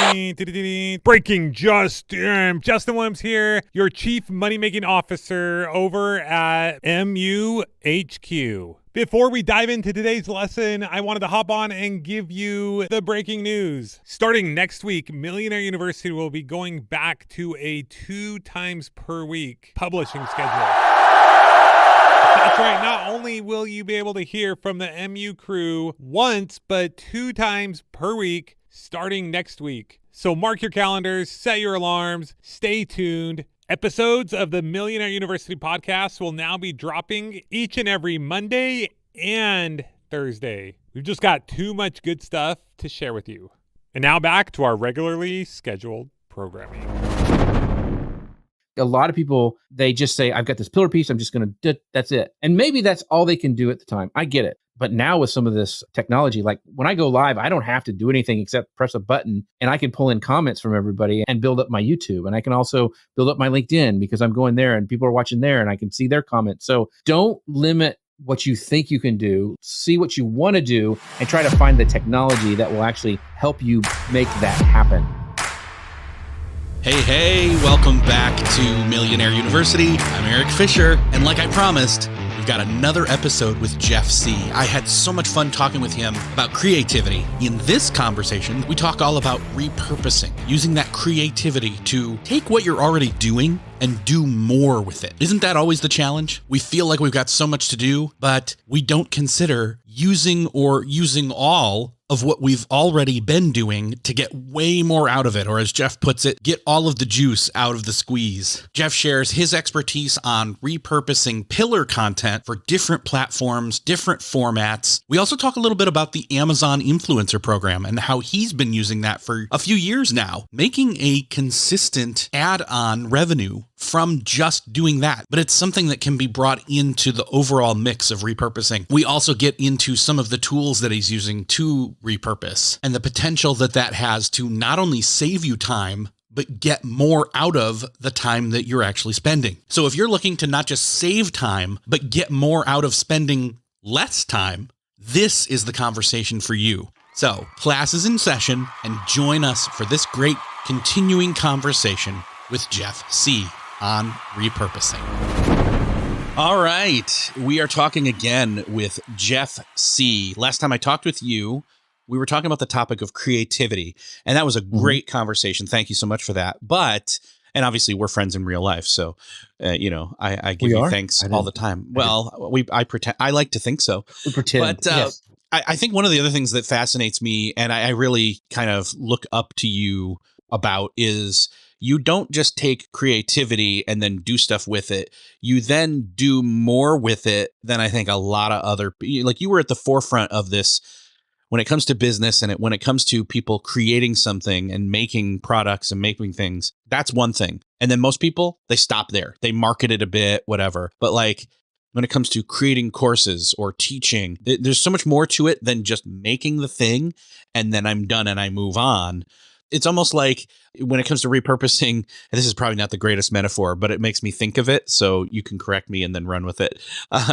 Breaking just Justin Williams here, your Chief Money-Making Officer over at MUHQ. Before we dive into today's lesson, I wanted to hop on and give you the breaking news. Starting next week, Millionaire University will be going back to a 2 times per week publishing schedule. That's right. Not only will you be able to hear from the MU crew once, but 2 times per week starting next week. So mark your calendars, set your alarms, stay tuned. Episodes of the Millionaire University podcast will now be dropping each and every Monday and Thursday. We've just got too much good stuff to share with you. And now back to our regularly scheduled programming. A lot of people, they just say, I've got this pillar piece, I'm just going to do it. That's it. And maybe that's all they can do at the time. I get it. But now with some of this technology, like when I go live, I don't have to do anything except press a button and I can pull in comments from everybody and build up my YouTube. And I can also build up my LinkedIn because I'm going there and people are watching there and I can see their comments. So don't limit what you think you can do. See what you want to do and try to find the technology that will actually help you make that happen. Hey, welcome back to Millionaire University. I'm Eric Fisher, and like I promised, we've got another episode with Jeff Sieh. I had so much fun talking with him about creativity. In this conversation, we talk all about repurposing, using that creativity to take what you're already doing and do more with it. Isn't that always the challenge? We feel like we've got so much to do, but we don't consider using all of what we've already been doing to get way more out of it, or as Jeff puts it, get all of the juice out of the squeeze. Jeff shares his expertise on repurposing pillar content for different platforms, different formats. We also talk a little bit about the Amazon Influencer Program and how he's been using that for a few years now, making a consistent add-on revenue from just doing that. But it's something that can be brought into the overall mix of repurposing. We also get into some of the tools that he's using to repurpose and the potential that that has to not only save you time, but get more out of the time that you're actually spending. So if you're looking to not just save time, but get more out of spending less time, this is the conversation for you. So class is in session and join us for this great continuing conversation with Jeff Sieh on repurposing. All right, we are talking again with Jeff Sieh. Last time I talked with you, we were talking about the topic of creativity, and that was a great conversation. Thank you so much for that. And obviously we're friends in real life, so I give you thanks all the time. Well, I pretend. I like to think so. We pretend. But yes. I think one of the other things that fascinates me, and I really kind of look up to you about, is you don't just take creativity and then do stuff with it. You then do more with it than I think a lot of other, like you were at the forefront of this when it comes to business and when it comes to people creating something and making products and making things. That's one thing. And then most people, they stop there. They market it a bit, whatever. But like when it comes to creating courses or teaching, there's so much more to it than just making the thing and then I'm done and I move on. It's almost like when it comes to repurposing, and this is probably not the greatest metaphor, but it makes me think of it, so you can correct me and then run with it.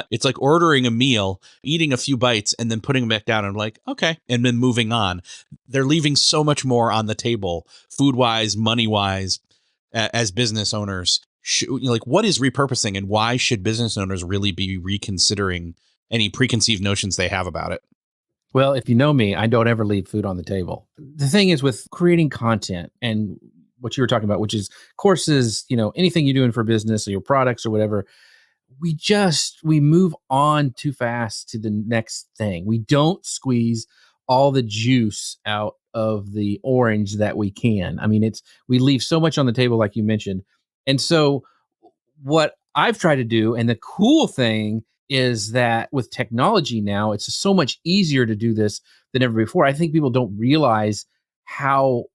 It's like ordering a meal, eating a few bites, and then putting them back down and like, okay, and then moving on. They're leaving so much more on the table, food-wise, money-wise, as business owners. Like, what is repurposing, and why should business owners really be reconsidering any preconceived notions they have about it? Well, if you know me, I don't ever leave food on the table. The thing is with creating content and what you were talking about, which is courses, anything you're doing for business or your products or whatever, we move on too fast to the next thing. We don't squeeze all the juice out of the orange that we can. I mean, we leave so much on the table, like you mentioned. And so what I've tried to do, and the cool thing is that with technology now, it's so much easier to do this than ever before. I think people don't realize how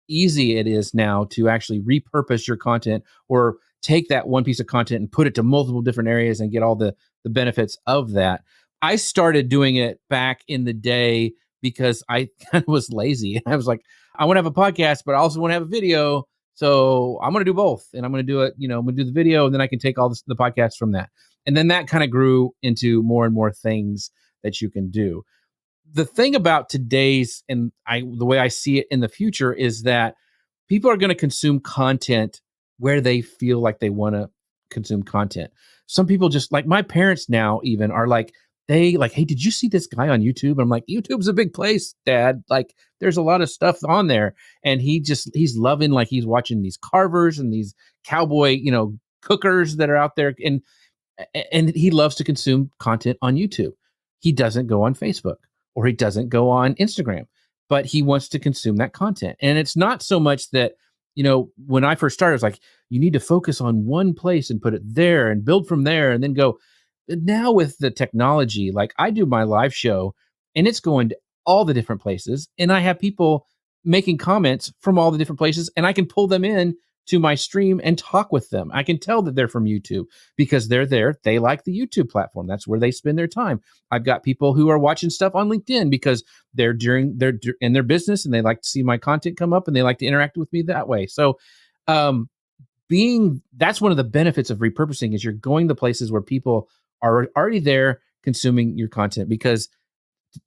easy it is now to actually repurpose your content or take that one piece of content and put it to multiple different areas and get all the benefits of that. I started doing it back in the day because I kind of was lazy. I was like, I want to have a podcast, but I also want to have a video. So I'm going to do both. And I'm going to do it, I'm going to do the video, and then I can take all the podcasts from that. And then that kind of grew into more and more things that you can do. the thing about today's, and the way I see it in the future, is that people are going to consume content where they feel like they want to consume content. Some people, just like my parents now, even are like, hey, did you see this guy on YouTube? And I'm like, YouTube's a big place, Dad. Like, there's a lot of stuff on there. And he's loving, like, he's watching these carvers and these cowboy, cookers that are out there. And he loves to consume content on YouTube. He doesn't go on Facebook, or he doesn't go on Instagram, but he wants to consume that content. And it's not so much that, when I first started, it's like, you need to focus on one place and put it there and build from there and then go. Now with the technology, like, I do my live show and it's going to all the different places, and I have people making comments from all the different places, and I can pull them in to my stream and talk with them. I can tell that they're from YouTube because they're there. They like the YouTube platform. That's where they spend their time. I've got people who are watching stuff on LinkedIn because they're in their business and they like to see my content come up and they like to interact with me that way. So, that's one of the benefits of repurposing, is you're going to places where people are already there consuming your content, because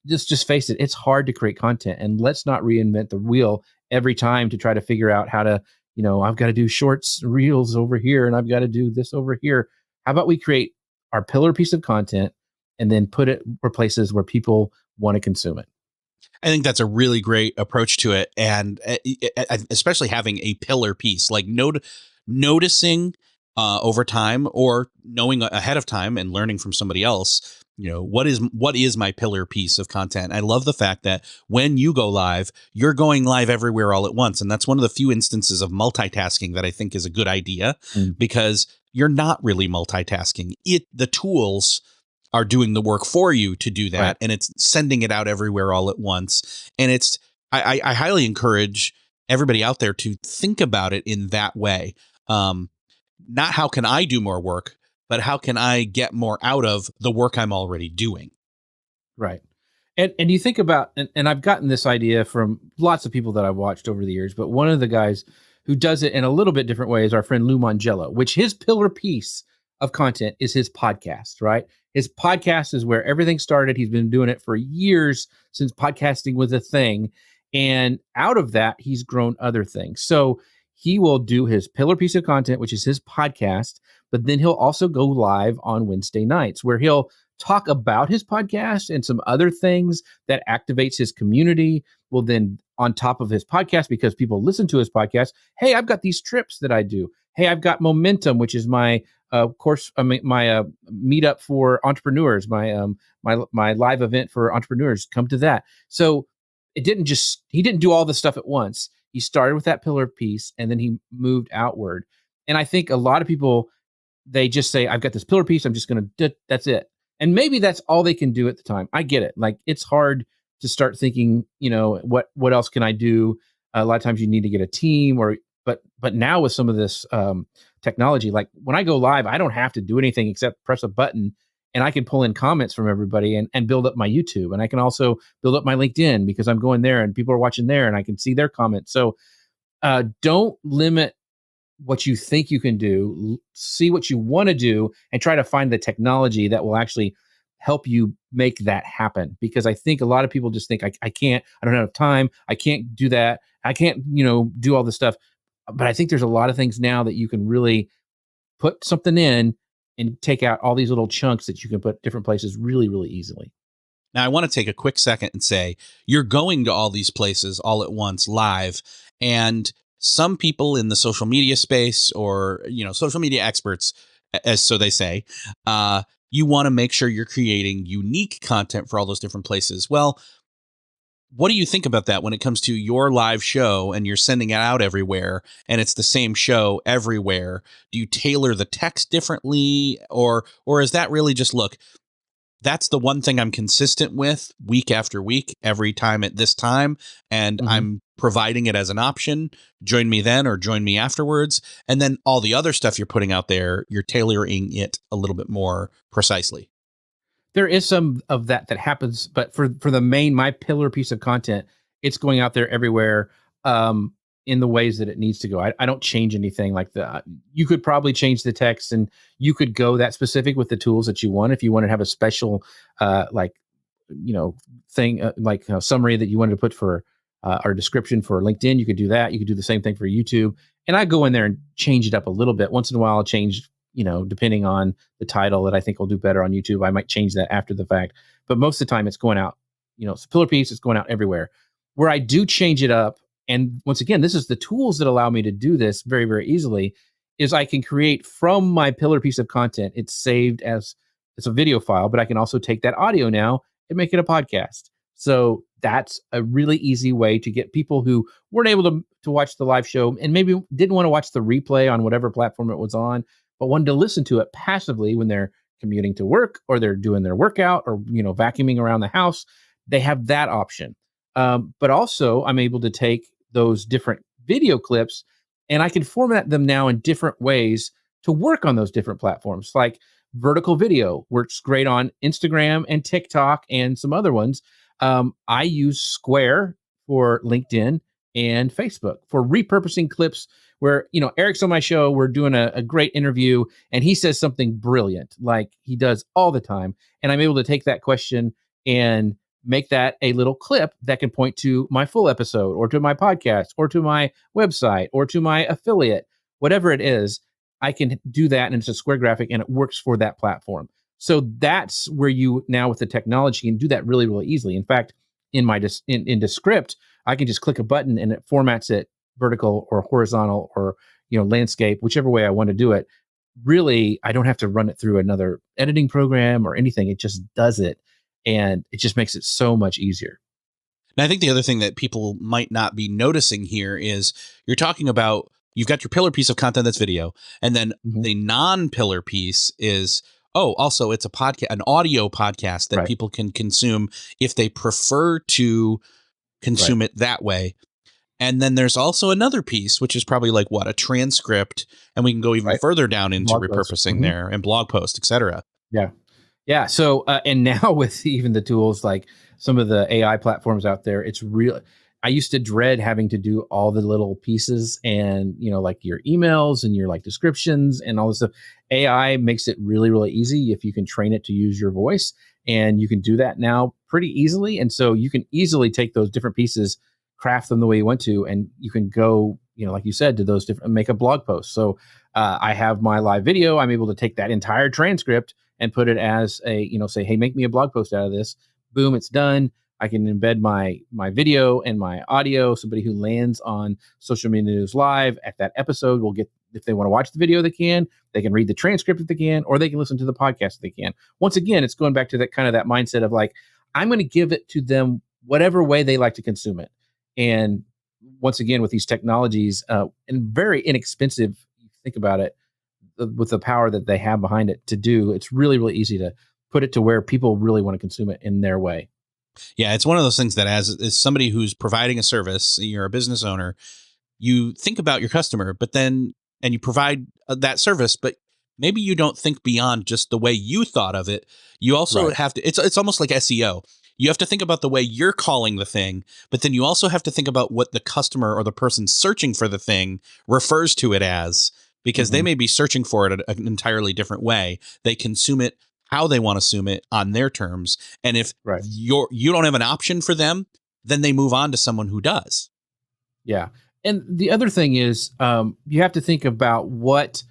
just face it, it's hard to create content, and let's not reinvent the wheel every time to try to figure out how to, I've got to do shorts, reels over here, and I've got to do this over here. How about we create our pillar piece of content and then put it for places where people want to consume it? I think that's a really great approach to it. And especially having a pillar piece, like noticing over time, or knowing ahead of time and learning from somebody else, what is my pillar piece of content. I love the fact that when you go live, you're going live everywhere all at once. And that's one of the few instances of multitasking that I think is a good idea, because you're not really multitasking. The tools are doing the work for you to do that. Right. And it's sending it out everywhere all at once. And I highly encourage everybody out there to think about it in that way. Not how can I do more work, but how can I get more out of the work I'm already doing? Right. And you think about, and I've gotten this idea from lots of people that I've watched over the years, but one of the guys who does it in a little bit different way is our friend Lou Mangello, which his pillar piece of content is his podcast, right? His podcast is where everything started. He's been doing it for years, since podcasting was a thing. And out of that, he's grown other things. So he will do his pillar piece of content, which is his podcast, but then he'll also go live on Wednesday nights, where he'll talk about his podcast and some other things that activates his community. Well, then on top of his podcast, because people listen to his podcast, hey, I've got these trips that I do. Hey, I've got Momentum, which is my course, my meetup for entrepreneurs, my live event for entrepreneurs. Come to that. So he didn't do all the stuff at once. He started with that pillar piece, and then he moved outward. And I think a lot of people, they just say, I've got this pillar piece, I'm just going to, that's it. And maybe that's all they can do at the time. I get it. Like, it's hard to start thinking, what else can I do? A lot of times you need to get a team, but now with some of this technology, like when I go live, I don't have to do anything except press a button, and I can pull in comments from everybody and build up my YouTube. And I can also build up my LinkedIn, because I'm going there and people are watching there and I can see their comments. So don't limit what you think you can do. See what you want to do and try to find the technology that will actually help you make that happen. Because I think a lot of people just think, I can't, I don't have time. I can't do that. I can't, do all this stuff. But I think there's a lot of things now that you can really put something in and take out all these little chunks that you can put different places really, really easily. Now, I want to take a quick second and say, you're going to all these places all at once live, and some people in the social media space, or, social media experts, as so they say, you want to make sure you're creating unique content for all those different places. Well, what do you think about that when it comes to your live show and you're sending it out everywhere and it's the same show everywhere? Do you tailor the text differently, or is that really just, look, that's the one thing I'm consistent with week after week, every time at this time, and I'm providing it as an option. Join me then, or join me afterwards. And then all the other stuff you're putting out there, you're tailoring it a little bit more precisely. There is some of that happens, but for my pillar piece of content, it's going out there everywhere in the ways that it needs to go. I don't change anything like that. You could probably change the text, and you could go that specific with the tools that you want. If you want to have a special, thing like a summary that you wanted to put for our description for LinkedIn, you could do that. You could do the same thing for YouTube. And I go in there and change it up a little bit. Once in a while, I'll change, depending on the title that I think will do better on YouTube. I might change that after the fact. But most of the time, it's going out, it's a pillar piece. It's going out everywhere. Where I do change it up, and once again, this is the tools that allow me to do this very, very easily, is I can create from my pillar piece of content. It's saved as it's a video file, but I can also take that audio now and make it a podcast. So that's a really easy way to get people who weren't able to watch the live show and maybe didn't want to watch the replay on whatever platform it was on, but wanted to listen to it passively when they're commuting to work or they're doing their workout or, vacuuming around the house. They have that option. But also I'm able to take those different video clips and I can format them now in different ways to work on those different platforms. Like vertical video works great on Instagram and TikTok and some other ones. I use Square for LinkedIn and Facebook for repurposing clips where, Eric's on my show, we're doing a great interview and he says something brilliant like he does all the time. And I'm able to take that question and make that a little clip that can point to my full episode or to my podcast or to my website or to my affiliate, whatever it is. I can do that and it's a square graphic and it works for that platform. So that's where you now with the technology can do that really, really easily. In fact, in my in Descript, I can just click a button and it formats it vertical or horizontal or landscape, whichever way I want to do it. Really, I don't have to run it through another editing program or anything. It just does it, and it just makes it so much easier. And I think the other thing that people might not be noticing here is you're talking about you've got your pillar piece of content that's video, and then the non-pillar piece is also it's a podcast, an audio podcast that people can consume if they prefer to consume it that way. And then there's also another piece, which is probably like a transcript, and we can go even further down into blog repurposing there and blog post, etc. Yeah. Yeah. So, and now with even the tools like some of the AI platforms out there, it's real. I used to dread having to do all the little pieces and, like your emails and your like descriptions and all this stuff. AI makes it really, really easy if you can train it to use your voice, and you can do that now pretty easily. And so you can easily take those different pieces, craft them the way you want to, and you can go, like you said, to those different, make a blog post. So I have my live video. I'm able to take that entire transcript and put it as a, say, hey, make me a blog post out of this. Boom, it's done. I can embed my video and my audio. Somebody who lands on Social Media News Live at that episode will get, if they want to watch the video, they can read the transcript if they can, or they can listen to the podcast if they can. Once again, it's going back to that kind of that mindset of like, I'm going to give it to them whatever way they like to consume it. And once again, with these technologies, and very inexpensive, you think about it, with the power that they have behind it to do, it's really, really easy to put it to where people really want to consume it in their way. Yeah, it's one of those things that as somebody who's providing a service, you're a business owner, you think about your customer, but then, and you provide that service, but maybe you don't think beyond just the way you thought of it. You also have to, it's almost like SEO. You have to think about the way you're calling the thing, but then you also have to think about what the customer or the person searching for the thing refers to it as, because they may be searching for it an entirely different way. They consume it how they want to consume it on their terms. And if you don't have an option for them, then they move on to someone who does. Yeah. And the other thing is, you have to think about what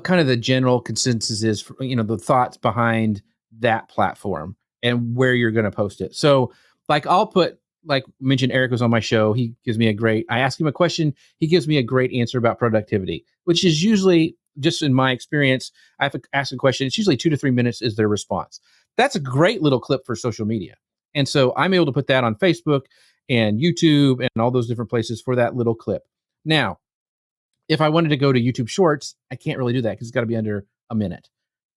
kind of the general consensus is for, the thoughts behind that platform and where you're going to post it. So like I'll put, like mentioned, Eric was on my show. He gives me I ask him a question. He gives me a great answer about productivity, which is usually, just in my experience, I have to ask a question. It's usually 2 to 3 minutes is their response. That's a great little clip for social media. And so I'm able to put that on Facebook and YouTube and all those different places for that little clip. Now, if I wanted to go to YouTube Shorts, I can't really do that because it's got to be under a minute.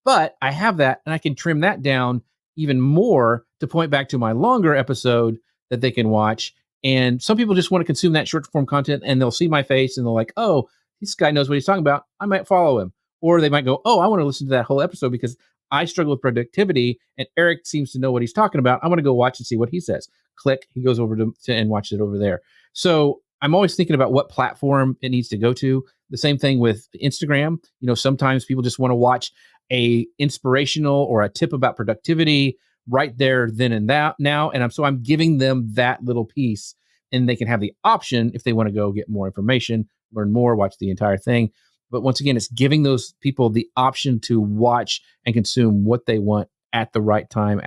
But I have that, and I can trim that down even more to point back to my longer episode that they can watch. And some people just want to consume that short form content, and they'll see my face and they're like, oh, this guy knows what he's talking about. I might follow him. Or they might go, oh, I want to listen to that whole episode because I struggle with productivity and Eric seems to know what he's talking about. I'm going to go watch and see what he says. Click, he goes over to and watches it over there. So I'm always thinking about what platform it needs to go to. The same thing with Instagram. Sometimes people just want to watch a inspirational or a tip about productivity right there, then and that now. And I'm giving them that little piece, and they can have the option if they want to go get more information, learn more, watch the entire thing. But once again, it's giving those people the option to watch and consume what they want at the right time,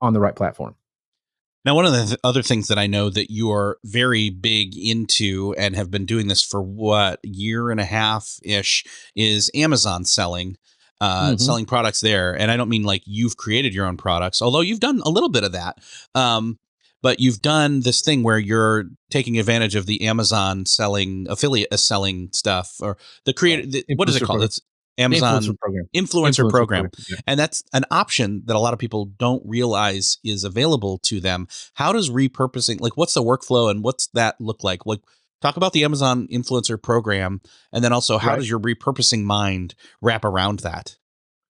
on the right platform. Now, one of the other things that I know that you are very big into and have been doing this for what, year and a half ish, is Amazon selling, selling products there. And I don't mean like you've created your own products, although you've done a little bit of that. But you've done this thing where you're taking advantage of the Amazon selling affiliate selling stuff, or the creator. What is it called? It's Amazon influencer program. Yeah. And that's an option that a lot of people don't realize is available to them. How does repurposing, like, what's the workflow and what's that look like? Like, talk about the Amazon influencer program. And then also, how does your repurposing mind wrap around that?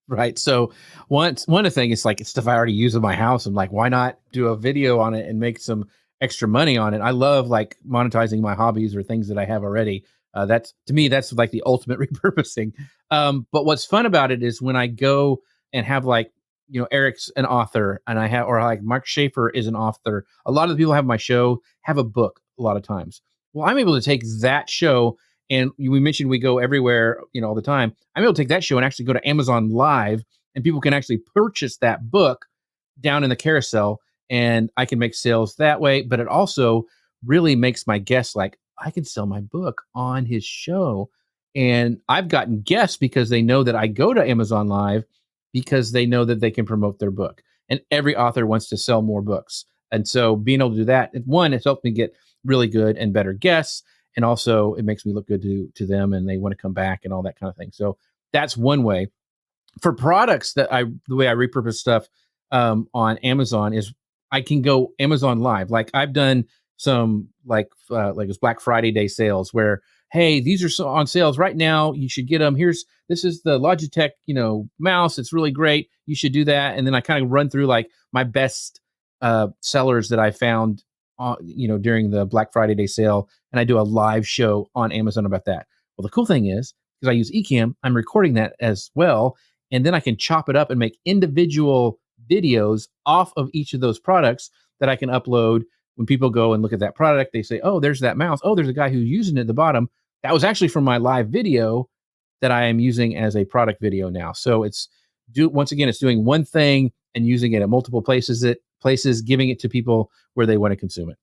Right. So one of the things is like, it's stuff I already use in my house. I'm like, why not do a video on it and make some extra money on it? I love like monetizing my hobbies or things that I have already. That's, to me, that's like the ultimate repurposing. But what's fun about it is when I go and have like, Eric's an author, and or like Mark Schaefer is an author. A lot of the people who have my show have a book a lot of times. Well, I'm able to take that show, and we mentioned we go everywhere, all the time. I'm able to take that show and actually go to Amazon Live, and people can actually purchase that book down in the carousel, and I can make sales that way. But it also really makes my guests like, I can sell my book on his show. And I've gotten guests because they know that I go to Amazon Live, because they know that they can promote their book. And every author wants to sell more books. And so being able to do that, one, it's helped me get really good and better guests. And also it makes me look good to them, and they want to come back and all that kind of thing. So that's one way. For products the way I repurpose stuff on Amazon is I can go Amazon Live. Like I've done some like it's Black Friday day sales where, hey, these are on sales right now. You should get them. This is the Logitech, mouse. It's really great. You should do that. And then I kind of run through like my best sellers that I found during the Black Friday day sale. And I do a live show on Amazon about that. Well, the cool thing is, because I use Ecamm, I'm recording that as well. And then I can chop it up and make individual videos off of each of those products that I can upload. When people go and look at that product, they say, oh, there's that mouse. Oh, there's a guy who's using it at the bottom. That was actually from my live video that I am using as a product video now. So once again, it's doing one thing and using it at multiple places, giving it to people where they want to consume it.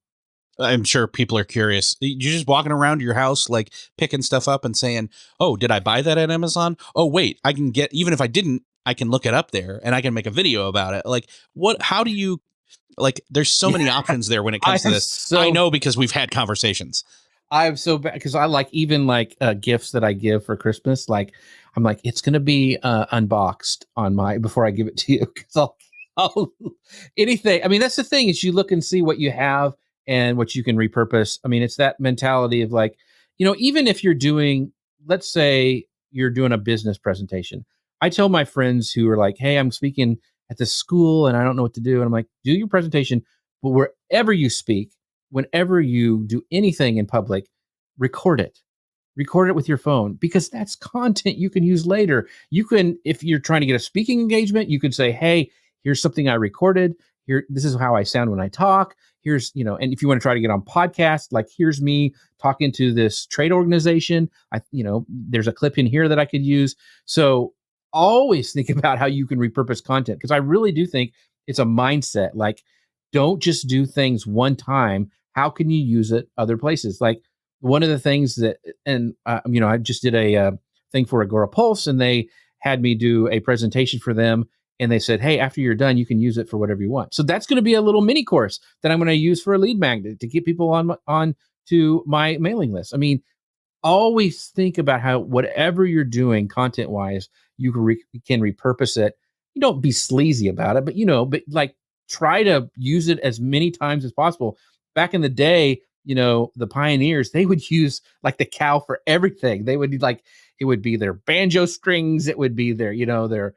I'm sure people are curious. You're just walking around your house, like picking stuff up and saying, oh, did I buy that at Amazon? Oh, wait, I can even if I didn't, I can look it up there and I can make a video about it. Like how do you, like, there's so many options there when it comes to this. I know because we've had conversations. I'm so bad because I like even like gifts that I give for Christmas. Like I'm like, it's going to be unboxed before I give it to you. Cause I'll anything. I mean, that's the thing is you look and see what you have and what you can repurpose. I mean, it's that mentality of like, even if you're doing, let's say you're doing a business presentation. I tell my friends who are like, hey, I'm speaking at this school and I don't know what to do. And I'm like, do your presentation, but wherever you speak, whenever you do anything in public, record it with your phone, because that's content you can use later. You can, if you're trying to get a speaking engagement, you can say, hey, here's something I recorded here. This is how I sound when I talk. Here's, and if you want to try to get on podcast, like here's me talking to this trade organization. There's a clip in here that I could use. So always think about how you can repurpose content, because I really do think it's a mindset. Like, don't just do things one time. How can you use it other places? Like one of the things that, and I just did a thing for AgoraPulse, and they had me do a presentation for them. And they said, hey, after you're done, you can use it for whatever you want. So that's going to be a little mini course that I'm going to use for a lead magnet to get people on to my mailing list. I mean, always think about how whatever you're doing content wise, you can repurpose it. You don't be sleazy about it, but like try to use it as many times as possible. Back in the day, the pioneers, they would use like the cow for everything. They would like, it would be their banjo strings. It would be their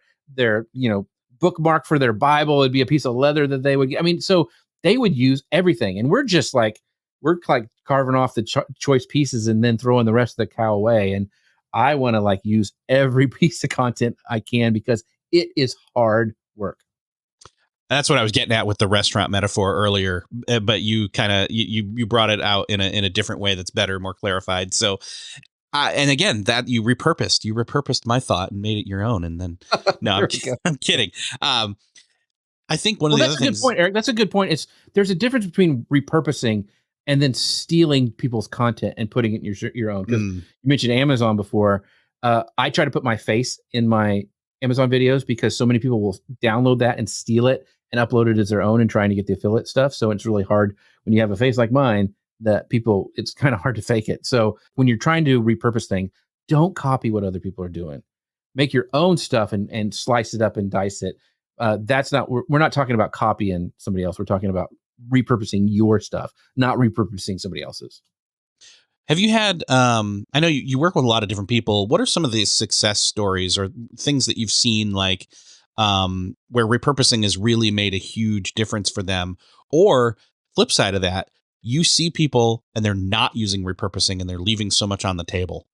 bookmark for their Bible. It'd be a piece of leather that they would get. I mean, so they would use everything. And we're like carving off the choice pieces and then throwing the rest of the cow away. And I want to like use every piece of content I can, because it is hard work. That's what I was getting at with the restaurant metaphor earlier, but you kind of you brought it out in a different way that's better, more clarified. So, and again, that you repurposed my thought and made it your own. And then, no, I'm kidding. I think one of the other things. That's a good point, Eric. That's a good point. There's a difference between repurposing and then stealing people's content and putting it in your own. Because you mentioned Amazon before. I try to put my face in my Amazon videos because so many people will download that and steal it and upload it as their own and trying to get the affiliate stuff. So it's really hard when you have a face like mine that it's kind of hard to fake it. So when you're trying to repurpose things, don't copy what other people are doing. Make your own stuff and slice it up and dice it. We're not talking about copying somebody else. We're talking about repurposing your stuff, not repurposing somebody else's. Have you had, I know you work with a lot of different people. What are some of these success stories or things that you've seen, like where repurposing has really made a huge difference for them? Or flip side of that, you see people and they're not using repurposing and they're leaving so much on the table.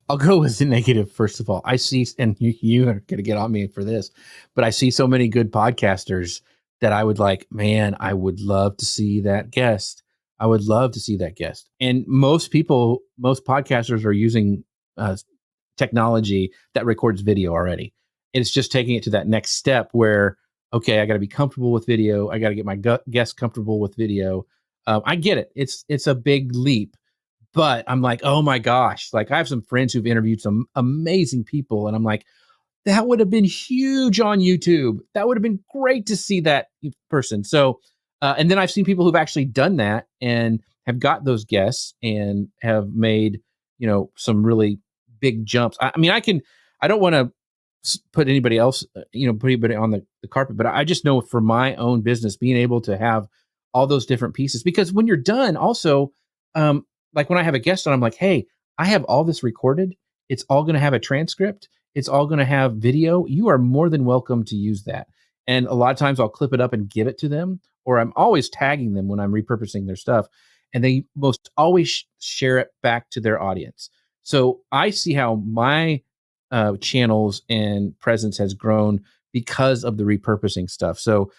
I'll go with the negative, first of all. I see, and you are going to get on me for this, but I see so many good podcasters that I would man, I would love to see that guest. I would love to see that guest. And most podcasters are using technology that records video already. It's just taking it to that next step where, okay, I got to be comfortable with video. I got to get my guests comfortable with video. I get it. It's a big leap, but I'm like, oh my gosh. I have some friends who've interviewed some amazing people. And I'm like, that would have been huge on YouTube. That would have been great to see that person. So, and then I've seen people who've actually done that and have got those guests and have made, some really big jumps. I mean, I don't want to put anybody else, put anybody on the carpet, but I just know for my own business, being able to have all those different pieces, because when you're done also, like when I have a guest on, I'm like, hey, I have all this recorded. It's all going to have a transcript. It's all going to have video. You are more than welcome to use that. And a lot of times I'll clip it up and give it to them, or I'm always tagging them when I'm repurposing their stuff. And they most always share it back to their audience. So I see how my channels and presence has grown because of the repurposing stuff. So,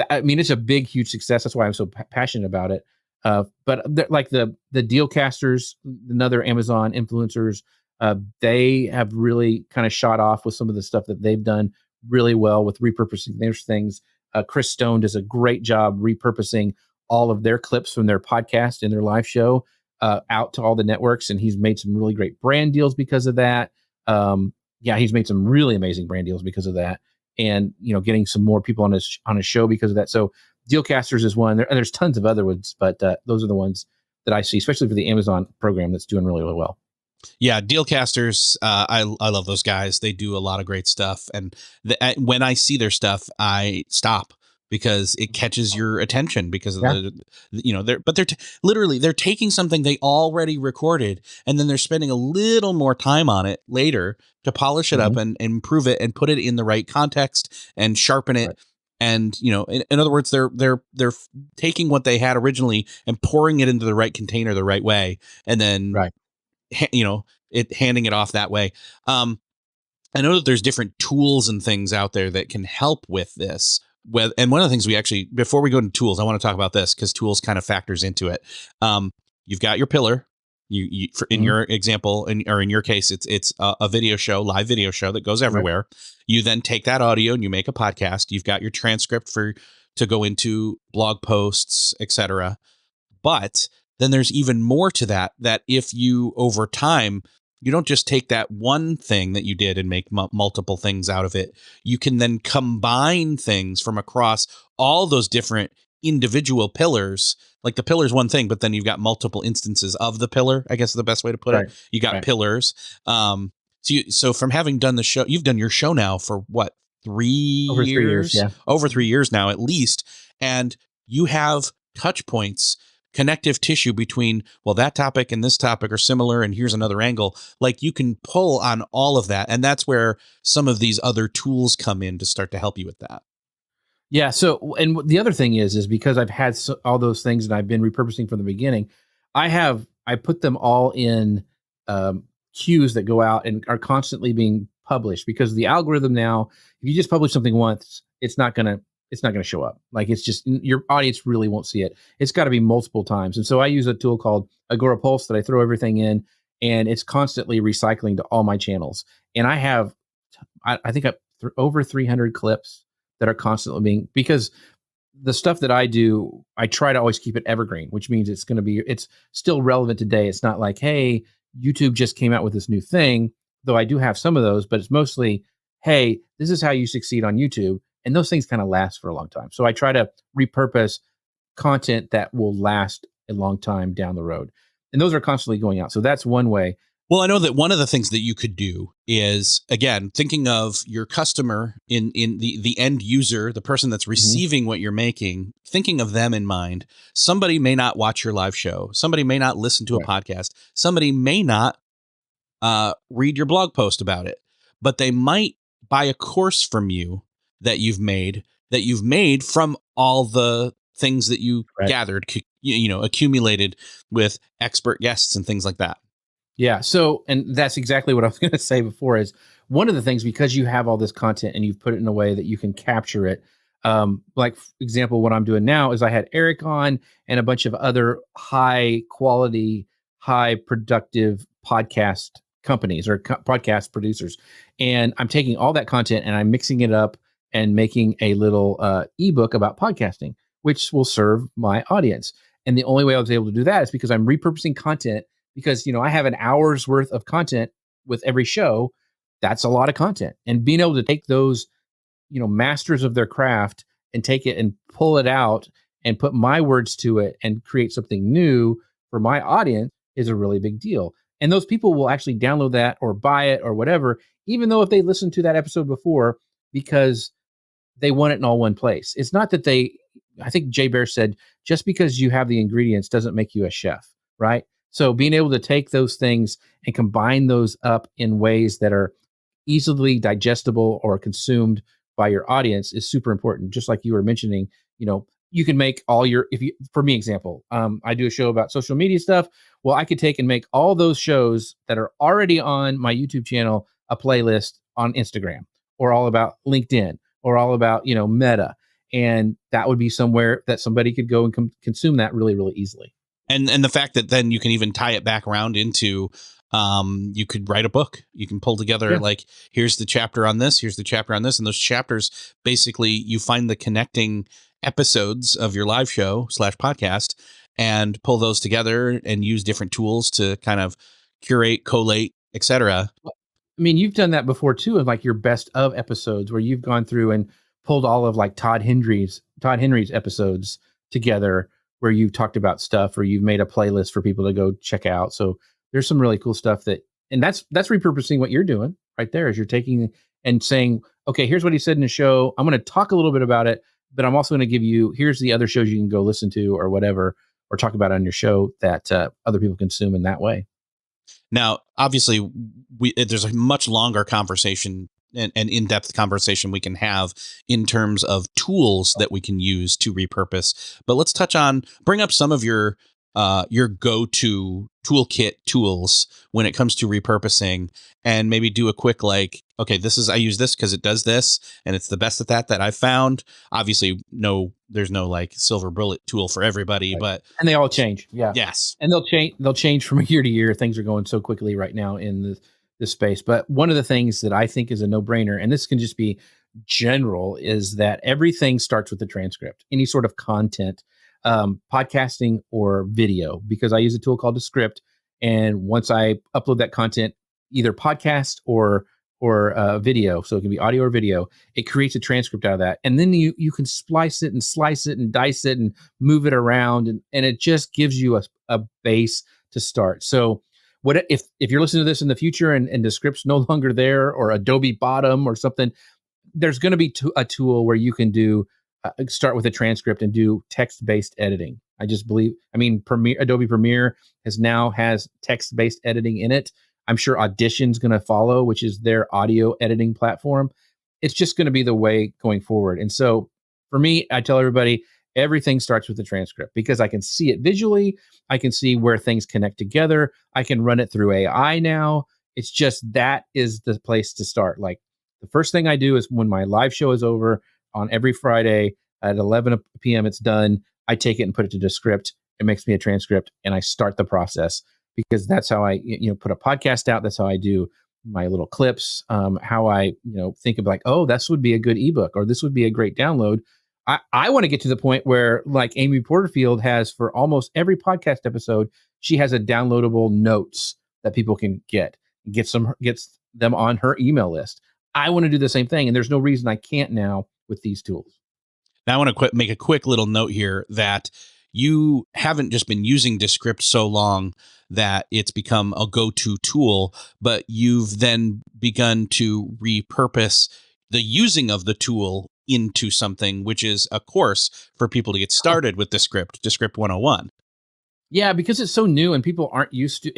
it's a big, huge success. That's why I'm so passionate about it. But like the Dealcasters, another Amazon influencers, they have really kind of shot off with some of the stuff that they've done really well with repurposing their things. Chris Stone does a great job repurposing all of their clips from their podcast and their live show out to all the networks. And he's made some really great brand deals because of that. He's made some really amazing brand deals because of that. And, getting some more people on his show because of that. So Dealcasters is one. There's tons of other ones, but those are the ones that I see, especially for the Amazon program that's doing really, really well. Yeah, Dealcasters, I love those guys. They do a lot of great stuff. And when I see their stuff, I stop because it catches your attention because of they're taking something they already recorded and then they're spending a little more time on it later to polish it up and improve it and put it in the right context and sharpen it. Right. And, in other words, they're taking what they had originally and pouring it into the right container the right way. And then, handing it off that way. I know that there's different tools and things out there that can help with this. And one of the things we actually, before we go into tools, I want to talk about this because tools kind of factors into it. You've got your pillar. In your example, or in your case, it's a video show, live video show that goes everywhere. Right. You then take that audio and you make a podcast. You've got your transcript to go into blog posts, etc. But then there's even more to that if you, over time, you don't just take that one thing that you did and make multiple things out of it. You can then combine things from across all those different individual pillars. Like the pillar is one thing, but then you've got multiple instances of the pillar, I guess is the best way to put it. You got pillars. So from having done the show, you've done your show now for what, 3 years? Over 3 years, yeah. Over 3 years now, at least. And you have touch points, connective tissue between, well, that topic and this topic are similar, and here's another angle. Like you can pull on all of that. And that's where some of these other tools come in to start to help you with that. Yeah. So, and the other thing is because I've had all those things and I've been repurposing from the beginning, I put them all in queues that go out and are constantly being published, because the algorithm now, if you just publish something once, it's not going to it's not going to show up. Like it's just your audience really won't see it. It's got to be multiple times. And so I use a tool called AgoraPulse that I throw everything in, and it's constantly recycling to all my channels. And I have, I think over 300 clips that are constantly being, because the stuff that I do, I try to always keep it evergreen, which means it's still relevant today. It's not like, hey, YouTube just came out with this new thing, though I do have some of those, but it's mostly, hey, this is how you succeed on YouTube. And those things kind of last for a long time. So I try to repurpose content that will last a long time down the road. And those are constantly going out. So that's one way. Well, I know that one of the things that you could do is, again, thinking of your customer in the end user, the person that's receiving what you're making, thinking of them in mind. Somebody may not watch your live show. Somebody may not listen to a podcast. Somebody may not read your blog post about it, but they might buy a course from you that you've made from all the things that you gathered, accumulated with expert guests and things like that. Yeah. So, and that's exactly what I was going to say before is one of the things, because you have all this content and you've put it in a way that you can capture it. Like for example, what I'm doing now is I had Eric on and a bunch of other high quality, high productive podcast companies or podcast producers. And I'm taking all that content and I'm mixing it up and making a little ebook about podcasting, which will serve my audience. And the only way I was able to do that is because I'm repurposing content. Because, I have an hour's worth of content with every show. That's a lot of content. And being able to take those, masters of their craft and take it and pull it out and put my words to it and create something new for my audience is a really big deal. And those people will actually download that or buy it or whatever, even though if they listened to that episode before, because they want it in all one place. It's not that I think Jay Bear said, just because you have the ingredients doesn't make you a chef, right? So being able to take those things and combine those up in ways that are easily digestible or consumed by your audience is super important. Just like you were mentioning, you can make all for me, example, I do a show about social media stuff. Well, I could take and make all those shows that are already on my YouTube channel, a playlist on Instagram, or all about LinkedIn, or all about, Meta. And that would be somewhere that somebody could go and consume that really, really easily. And the fact that then you can even tie it back around into, you could write a book. You can pull together like, here's the chapter on this, here's the chapter on this. And those chapters, basically you find the connecting episodes of your live show / podcast and pull those together and use different tools to kind of curate, collate, etc. I mean, you've done that before too, in like your best of episodes where you've gone through and pulled all of like Todd Henry's episodes together, where you've talked about stuff or you've made a playlist for people to go check out. So there's some really cool stuff and that's repurposing what you're doing right there, is you're taking and saying, okay, here's what he said in the show. I'm going to talk a little bit about it, but I'm also going to give you, here's the other shows you can go listen to or whatever, or talk about on your show that other people consume in that way. Now, obviously there's a much longer conversation and in-depth conversation we can have in terms of tools that we can use to repurpose. But let's bring up some of your go-to toolkit tools when it comes to repurposing, and maybe do a quick okay, I use this because it does this, and it's the best at that I've found. Obviously, there's no silver bullet tool for everybody, but and they all change. Yeah. Yes. And they'll change from year to year. Things are going so quickly right now in this space. But one of the things that I think is a no-brainer, and this can just be general, is that everything starts with the transcript. Any sort of content, podcasting or video, because I use a tool called Descript. And once I upload that content, either podcast or video, so it can be audio or video, it creates a transcript out of that. And then you can splice it and slice it and dice it and move it around. And it just gives you a base to start. So what if you're listening to this in the future and Descript's no longer there, or Adobe Bottom or something, there's going to be a tool where you can do start with a transcript and do text-based editing. Adobe Premiere has text-based editing in it. I'm sure Audition's going to follow, which is their audio editing platform. It's just going to be the way going forward. And so for me, I tell everybody, everything starts with the transcript, because I can see it visually. I can see where things connect together. I can run it through AI now. It's just, that is the place to start. Like, the first thing I do is when my live show is over, on every Friday at 11 p.m. It's done. I take it and put it to Descript. It makes me a transcript, and I start the process because that's how I put a podcast out. That's how I do my little clips. How I think of like, oh, this would be a good ebook, or this would be a great download. I want to get to the point where, like Amy Porterfield has for almost every podcast episode, she has a downloadable notes that people can gets them on her email list. I want to do the same thing, and there's no reason I can't now with these tools. Now I want to make a quick little note here that you haven't just been using Descript so long that it's become a go-to tool, but you've then begun to repurpose the using of the tool into something, which is a course for people to get started with Descript 101. Yeah, because it's so new and people aren't used to.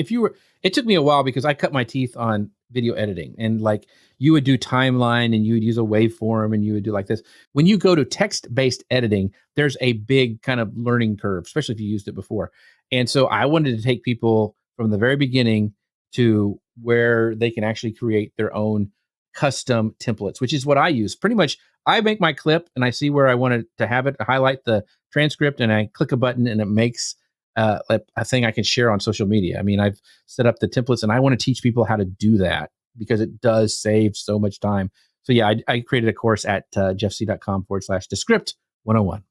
It took me a while because I cut my teeth on video editing, and like you would do timeline and you would use a waveform and you would do like this. When you go to text-based editing, there's a big kind of learning curve, especially if you used it before. And so I wanted to take people from the very beginning to where they can actually create their own custom templates, which is what I use. Pretty much, I make my clip and I see where I want to have it, highlight the transcript, and I click a button and it makes a thing I can share on social media. I mean, I've set up the templates and I want to teach people how to do that because it does save so much time. So yeah, I created a course at jeffsieh.com/Descript 101.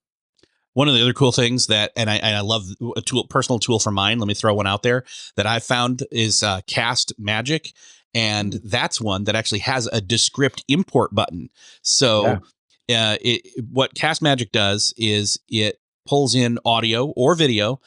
One of the other cool things that, and I love a personal tool for mine. Let me throw one out there that I found is Castmagic. And that's one that actually has a Descript import button. So what Castmagic does is it pulls in audio or video.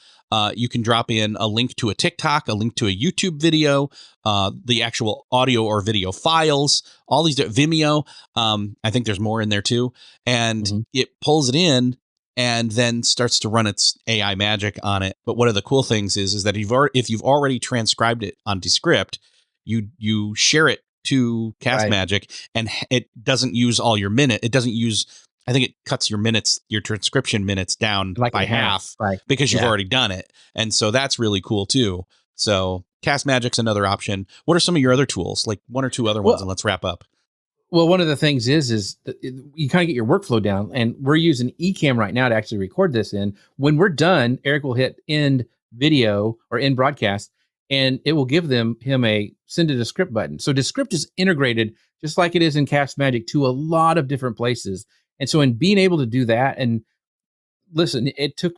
You can drop in a link to a TikTok, a link to a YouTube video, the actual audio or video files, all these Vimeo. I think there's more in there too. And it pulls it in and then starts to run its AI magic on it. But one of the cool things is that if you've already transcribed it on Descript, you share it to Castmagic, and it doesn't use all your minute. It doesn't use. I think it cuts your transcription minutes down like by half because you've already done it. And so that's really cool too. So Castmagic's another option. What are some of your other tools? Like one or two other ones, and let's wrap up. Well, one of the things is you kind of get your workflow down, and we're using Ecamm right now to actually record this in. When we're done, Eric will hit end video or end broadcast, and it will give him a send to Descript button. So Descript is integrated just like it is in Castmagic to a lot of different places. And so in being able to do that, and listen, it took,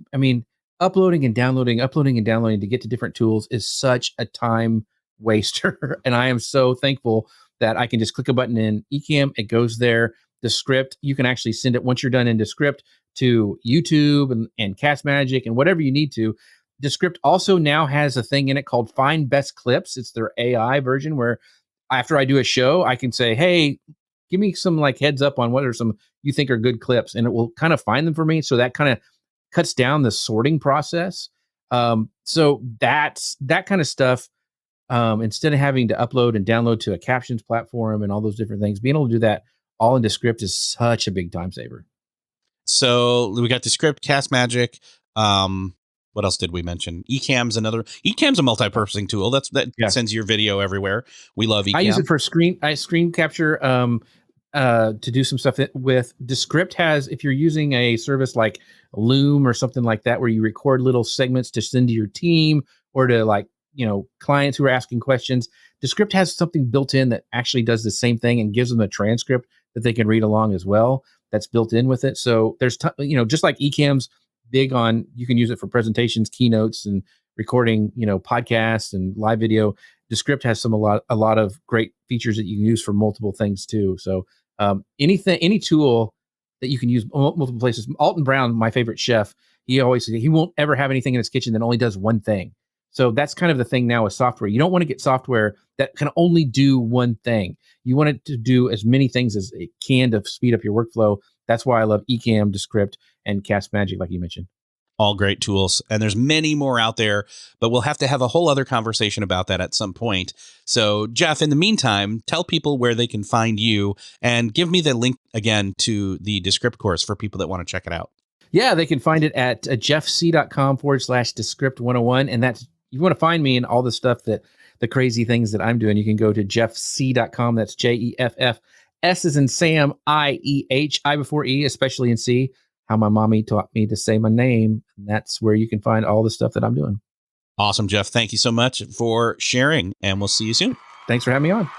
uploading and downloading to get to different tools is such a time waster. And I am so thankful that I can just click a button in Ecamm, it goes there. Descript, you can actually send it once you're done in Descript to YouTube and Castmagic and whatever you need to. Descript also now has a thing in it called Find Best Clips. It's their AI version where after I do a show, I can say, hey, give me some like heads up on what are some you think are good clips, and it will kind of find them for me. So that kind of cuts down the sorting process. So that's that kind of stuff. Instead of having to upload and download to a captions platform and all those different things, being able to do that all in Descript is such a big time saver. So we got Descript, Castmagic. What else did we mention? Ecamm's a multi-purposing tool. That sends your video everywhere. We love Ecamm. I use it for screen capture to do some stuff with. Descript has, if you're using a service like Loom or something like that, where you record little segments to send to your team or to clients who are asking questions, Descript has something built in that actually does the same thing and gives them a transcript that they can read along as well. That's built in with it. So there's, just like Ecamm's big on, you can use it for presentations, keynotes, and recording, podcasts and live video. Descript has a lot of great features that you can use for multiple things too. So any tool that you can use multiple places. Alton Brown, my favorite chef, he always says he won't ever have anything in his kitchen that only does one thing. So that's kind of the thing now with software. You don't want to get software that can only do one thing. You want it to do as many things as it can to speed up your workflow. That's why I love Ecamm, Descript, and Castmagic, like you mentioned. All great tools. And there's many more out there, but we'll have to have a whole other conversation about that at some point. So, Jeff, in the meantime, tell people where they can find you and give me the link again to the Descript course for people that want to check it out. Yeah, they can find it at jeffsieh.com/Descript 101. And that's, you want to find me and all the stuff the crazy things that I'm doing, you can go to jeffsieh.com. That's S is in Sam, I-E-H, I before E, especially in C, how my mommy taught me to say my name. And that's where you can find all the stuff that I'm doing. Awesome, Jeff. Thank you so much for sharing, and we'll see you soon. Thanks for having me on.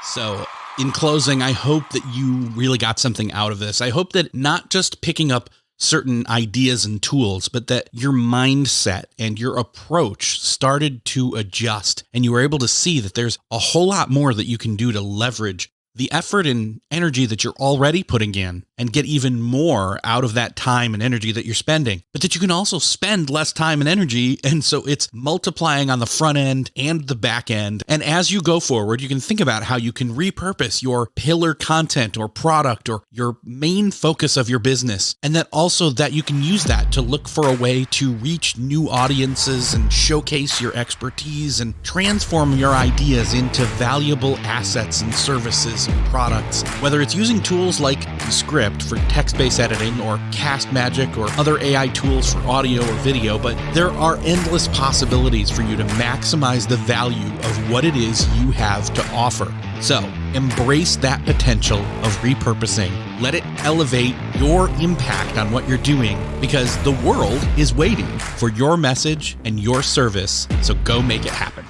So in closing, I hope that you really got something out of this. I hope that not just picking up certain ideas and tools, but that your mindset and your approach started to adjust, and you were able to see that there's a whole lot more that you can do to leverage the effort and energy that you're already putting in and get even more out of that time and energy that you're spending, but that you can also spend less time and energy. And so it's multiplying on the front end and the back end. And as you go forward, you can think about how you can repurpose your pillar content or product or your main focus of your business. And that also that you can use that to look for a way to reach new audiences and showcase your expertise and transform your ideas into valuable assets and services and products, whether it's using tools like Descript for text-based editing or Castmagic or other AI tools for audio or video. But there are endless possibilities for you to maximize the value of what it is you have to offer. So embrace that potential of repurposing. Let it elevate your impact on what you're doing, because the world is waiting for your message and your service. So go make it happen.